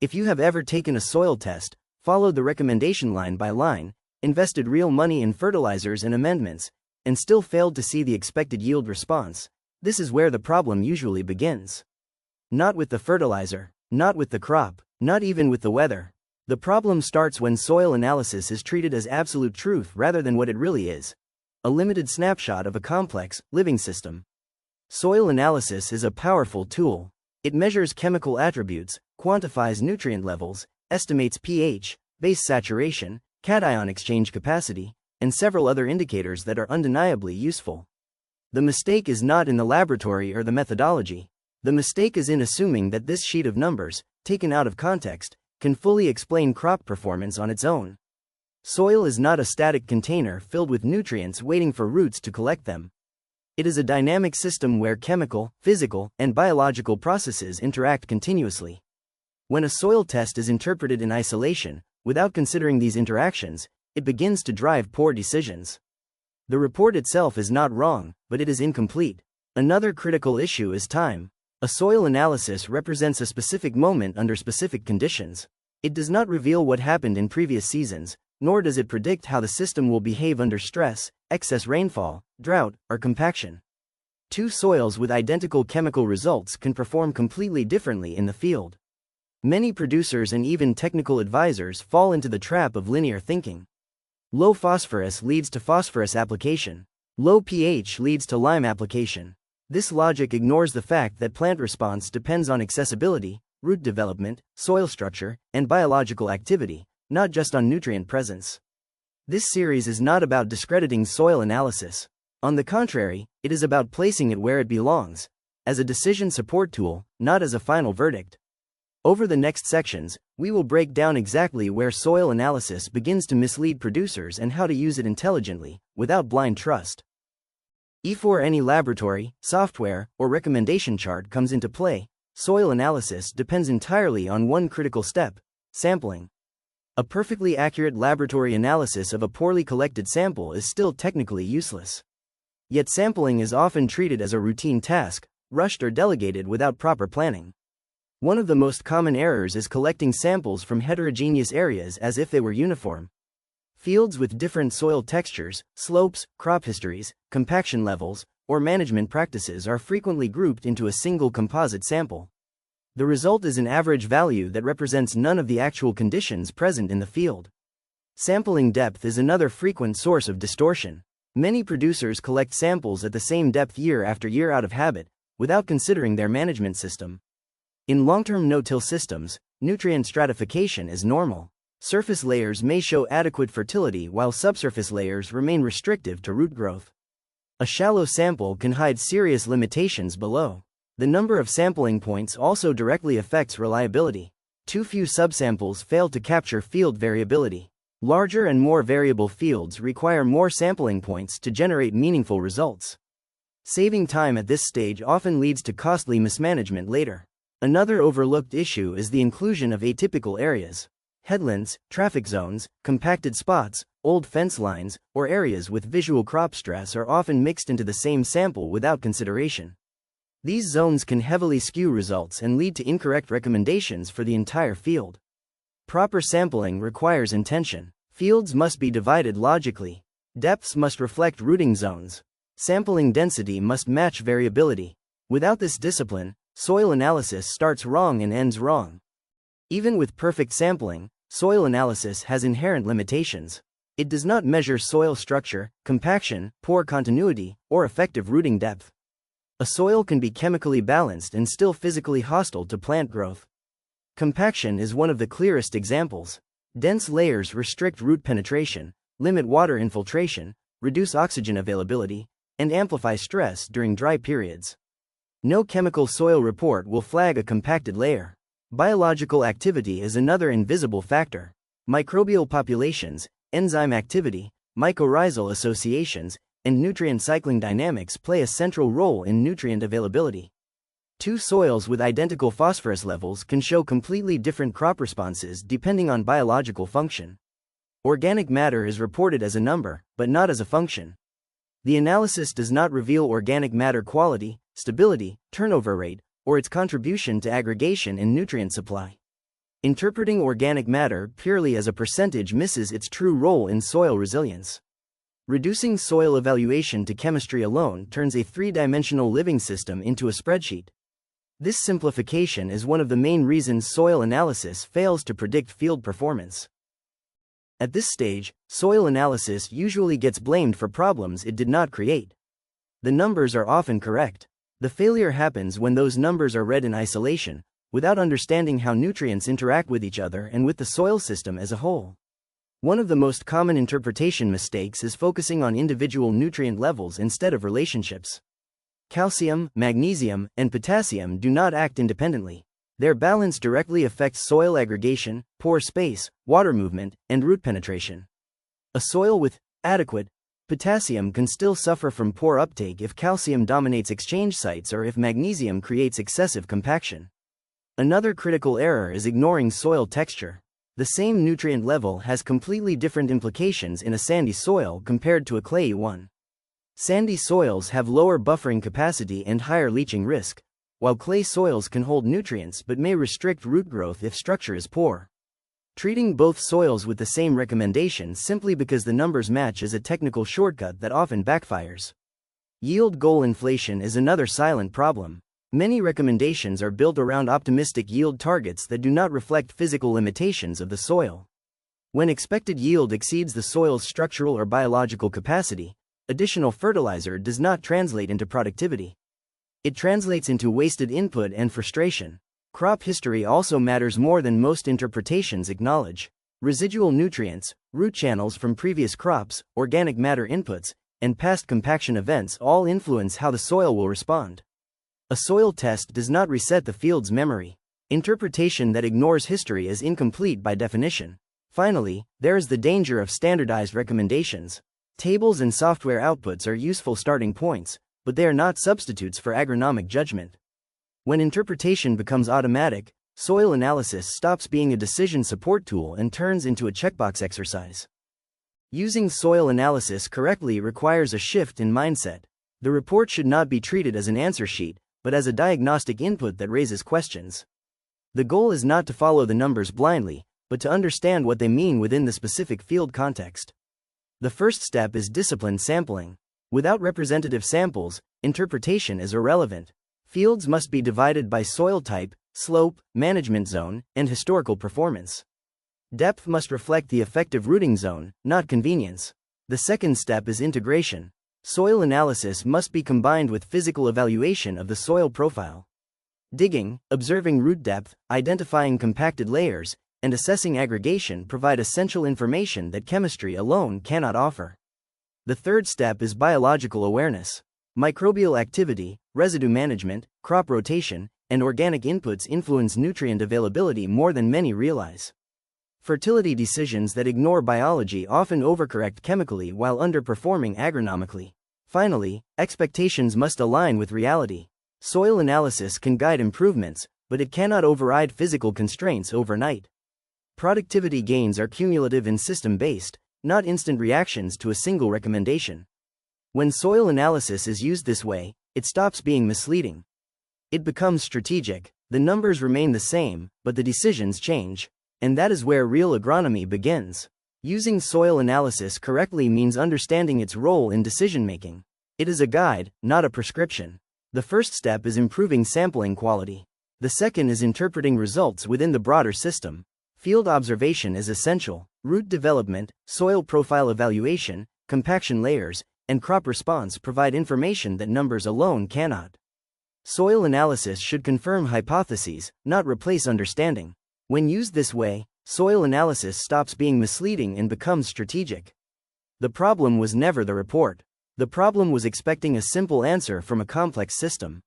If you have ever taken a soil test, followed the recommendation line by line, invested real money in fertilizers and amendments, and still failed to see the expected yield response, this is where the problem usually begins. Not with the fertilizer, not with the crop, not even with the weather. The problem starts when soil analysis is treated as absolute truth rather than what it really is: a limited snapshot of a complex, living system. Soil analysis is a powerful tool. It measures chemical attributes, quantifies nutrient levels, estimates pH, base saturation, cation exchange capacity, and several other indicators that are undeniably useful. The mistake is not in the laboratory or the methodology. The mistake is in assuming that this sheet of numbers, taken out of context, can fully explain crop performance on its own. Soil is not a static container filled with nutrients waiting for roots to collect them. It is a dynamic system where chemical, physical, and biological processes interact continuously. When a soil test is interpreted in isolation, without considering these interactions, it begins to drive poor decisions. The report itself is not wrong, but it is incomplete. Another critical issue is time. A soil analysis represents a specific moment under specific conditions. It does not reveal what happened in previous seasons, nor does it predict how the system will behave under stress, excess rainfall, drought, or compaction. Two soils with identical chemical results can perform completely differently in the field. Many producers and even technical advisors fall into the trap of linear thinking. Low phosphorus leads to phosphorus application. Low pH leads to lime application. This logic ignores the fact that plant response depends on accessibility, root development, soil structure, and biological activity, not just on nutrient presence. This series is not about discrediting soil analysis. On the contrary, it is about placing it where it belongs, as a decision support tool, not as a final verdict. Over the next sections, we will break down exactly where soil analysis begins to mislead producers and how to use it intelligently, without blind trust. Before any laboratory, software, or recommendation chart comes into play, soil analysis depends entirely on one critical step: sampling. A perfectly accurate laboratory analysis of a poorly collected sample is still technically useless. Yet sampling is often treated as a routine task, rushed or delegated without proper planning. One of the most common errors is collecting samples from heterogeneous areas as if they were uniform. Fields with different soil textures, slopes, crop histories, compaction levels, or management practices are frequently grouped into a single composite sample. The result is an average value that represents none of the actual conditions present in the field. Sampling depth is another frequent source of distortion. Many producers collect samples at the same depth year after year out of habit, without considering their management system. In long-term no-till systems, nutrient stratification is normal. Surface layers may show adequate fertility while subsurface layers remain restrictive to root growth. A shallow sample can hide serious limitations below. The number of sampling points also directly affects reliability. Too few subsamples fail to capture field variability. Larger and more variable fields require more sampling points to generate meaningful results. Saving time at this stage often leads to costly mismanagement later. Another overlooked issue is the inclusion of atypical areas. Headlands, traffic zones, compacted spots, old fence lines, or areas with visual crop stress are often mixed into the same sample without consideration. These zones can heavily skew results and lead to incorrect recommendations for the entire field. Proper sampling requires intention. Fields must be divided logically. Depths must reflect rooting zones. Sampling density must match variability. Without this discipline, soil analysis starts wrong and ends wrong. Even with perfect sampling, soil analysis has inherent limitations. It does not measure soil structure, compaction, pore continuity, or effective rooting depth. A soil can be chemically balanced and still physically hostile to plant growth. Compaction is one of the clearest examples. Dense layers restrict root penetration, limit water infiltration, reduce oxygen availability, and amplify stress during dry periods. No chemical soil report will flag a compacted layer. Biological activity is another invisible factor. Microbial populations, enzyme activity, mycorrhizal associations, and nutrient cycling dynamics play a central role in nutrient availability. Two soils with identical phosphorus levels can show completely different crop responses depending on biological function. Organic matter is reported as a number, but not as a function. The analysis does not reveal organic matter quality, stability, turnover rate, or its contribution to aggregation and nutrient supply. Interpreting organic matter purely as a percentage misses its true role in soil resilience. Reducing soil evaluation to chemistry alone turns a three-dimensional living system into a spreadsheet. This simplification is one of the main reasons soil analysis fails to predict field performance. At this stage, soil analysis usually gets blamed for problems it did not create. The numbers are often correct. The failure happens when those numbers are read in isolation, without understanding how nutrients interact with each other and with the soil system as a whole. One of the most common interpretation mistakes is focusing on individual nutrient levels instead of relationships. Calcium, magnesium, and potassium do not act independently. Their balance directly affects soil aggregation, pore space, water movement, and root penetration. A soil with adequate potassium can still suffer from poor uptake if calcium dominates exchange sites or if magnesium creates excessive compaction. Another critical error is ignoring soil texture. The same nutrient level has completely different implications in a sandy soil compared to a clayey one. Sandy soils have lower buffering capacity and higher leaching risk, while clay soils can hold nutrients but may restrict root growth if structure is poor. Treating both soils with the same recommendation simply because the numbers match is a technical shortcut that often backfires. Yield goal inflation is another silent problem. Many recommendations are built around optimistic yield targets that do not reflect physical limitations of the soil. When expected yield exceeds the soil's structural or biological capacity, additional fertilizer does not translate into productivity. It translates into wasted input and frustration. Crop history also matters more than most interpretations acknowledge. Residual nutrients, root channels from previous crops, organic matter inputs, and past compaction events all influence how the soil will respond. A soil test does not reset the field's memory. Interpretation that ignores history is incomplete by definition. Finally, there is the danger of standardized recommendations. Tables and software outputs are useful starting points, but they are not substitutes for agronomic judgment. When interpretation becomes automatic, soil analysis stops being a decision support tool and turns into a checkbox exercise. Using soil analysis correctly requires a shift in mindset. The report should not be treated as an answer sheet, but as a diagnostic input that raises questions. The goal is not to follow the numbers blindly, but to understand what they mean within the specific field context. The first step is disciplined sampling. Without representative samples, interpretation is irrelevant. Fields must be divided by soil type, slope, management zone, and historical performance. Depth must reflect the effective rooting zone, not convenience. The second step is integration. Soil analysis must be combined with physical evaluation of the soil profile. Digging, observing root depth, identifying compacted layers, and assessing aggregation provide essential information that chemistry alone cannot offer. The third step is biological awareness. Microbial activity, residue management, crop rotation, and organic inputs influence nutrient availability more than many realize. Fertility decisions that ignore biology often overcorrect chemically while underperforming agronomically. Finally, expectations must align with reality. Soil analysis can guide improvements, but it cannot override physical constraints overnight. Productivity gains are cumulative and system-based, not instant reactions to a single recommendation. When soil analysis is used this way, it stops being misleading. It becomes strategic. The numbers remain the same, but the decisions change. And that is where real agronomy begins. Using soil analysis correctly means understanding its role in decision-making. It is a guide, not a prescription. The first step is improving sampling quality. The second is interpreting results within the broader system. Field observation is essential. Root development, soil profile evaluation, compaction layers, and crop response provide information that numbers alone cannot. Soil analysis should confirm hypotheses, not replace understanding. When used this way, soil analysis stops being misleading and becomes strategic. The problem was never the report. The problem was expecting a simple answer from a complex system.